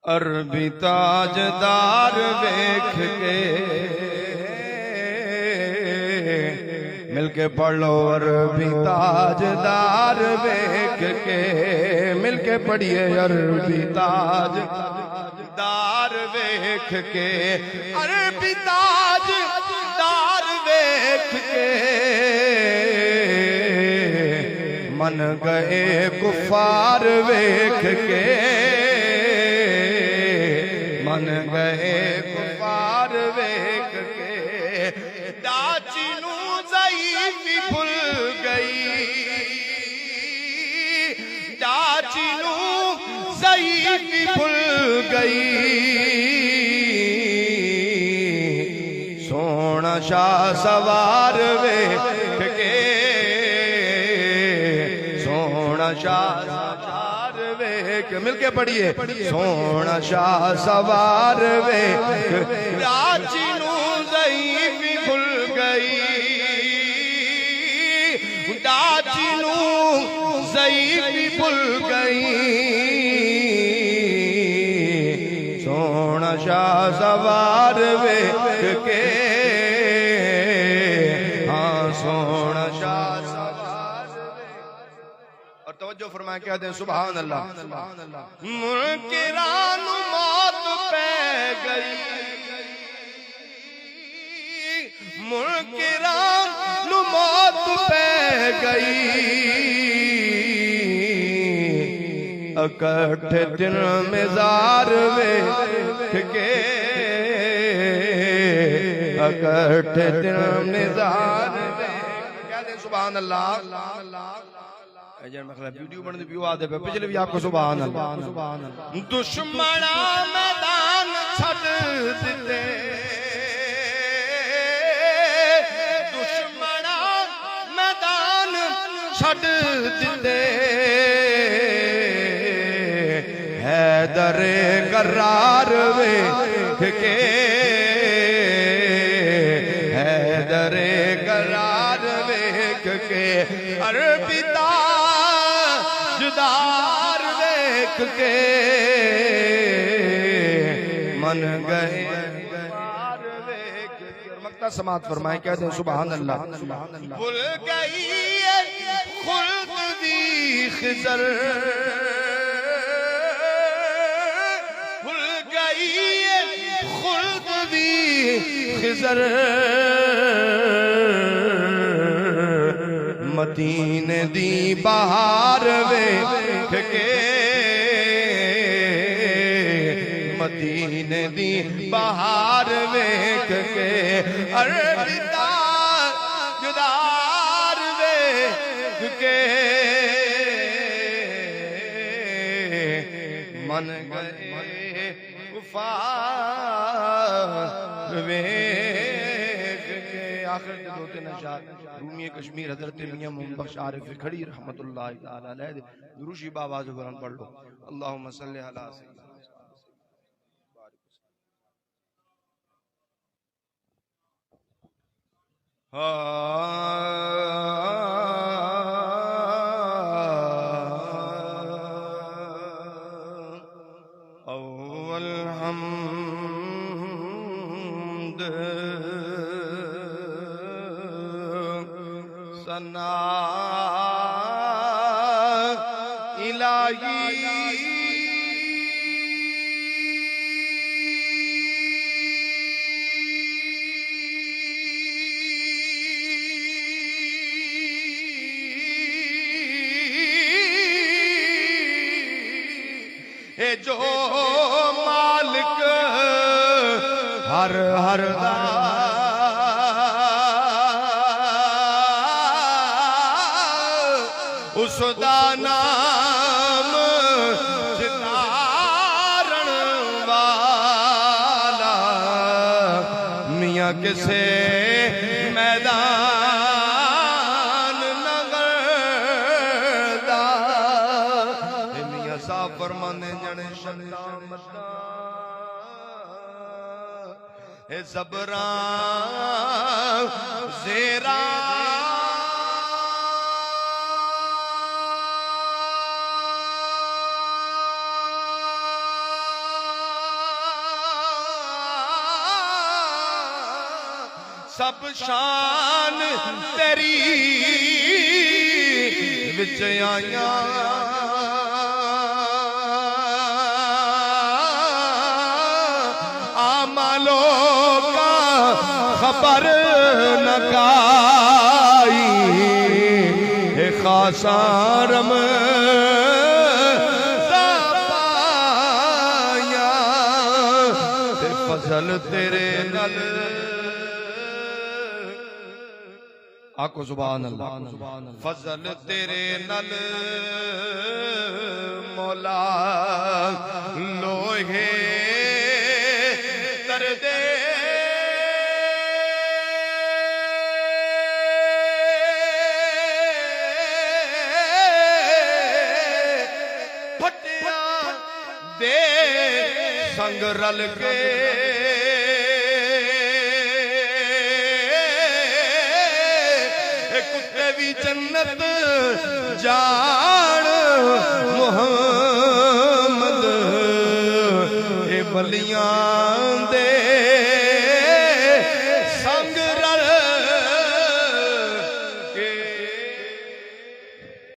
अरबी ताजदार वेख के मिलके पढ़ लो। अरबी ताजदार वेख के मिलके पढ़िए। अरबी ताजदार वेख के अरबी ताजदार वेख के मन गए कुफार वेख के मन गए कुफार वेख के डाची नू ज़ईफ़ी भुल गई डाची नू ज़ईफ़ी भुल गई सोना शाह सवार वेख के सोना शाह मिलके पढ़िए। सोना शाह सवार वेख डाची नू ज़ईफ़ी भुल गई डाची नू ज़ईफ़ी भुल गई सोना शाह सवार वेख के हाँ सोना शाह तवज्जो फरमाए क्या दें सुभान अल्लाह। मुनकिरान मौत पै गई मुनकिरान मौत पै गई इकट्ठे दिन मेज़ार वेख के इकट्ठे दिन मेज़ार क्या दें सुभान अल्लाह। वीडियो बनने व्यू आते पे पिछले भी आपको सुभान अल्लाह। दुश्मना मैदान छड़ दिते दुश्मना मैदान छड़ दिते हैदर करार वेख के हैदर करार वेख के अरबी ताजदार वेख के मन गए मक्ता समात फरमाए क्या दें सुभान अल्लाह। भूल गई खुल्द दी खिज़र भूल गई खुल्द दी खिज़र मदीने दी बहार वेख के मदीने दी बहार वेख के अरबी ताजदार वेख के मन गए कुफार वेख के। आखिर के दो तीन अशार रूमी कश्मीर हजरत मियां मोहम्मद बख्श आरिफ खड़ी रहमतुल्लाहि तआला अलैह दुरूशी बाबा जुबान पढ़ लो। अल्लाहुम्मा सल्ली अला सय्यिदना अव्वल हम्द सना इलाही जो मालिक हर हर दा उसदा नाम सितारण वाला मियां किसे मैदान नगरदा मियां साहब फरमाने जने शन्ना मदा ज़बरा ज़ेरा सब शान तेरी विच आया आमालो का खबर न काई है खासारम पाया ते फजल तेरे नल आको सुभान अल्लाह फजल तेरे नल मौला लोहे कर दे फटिया दे संग रल के जन्नत जान मोहम्मद ए बलियां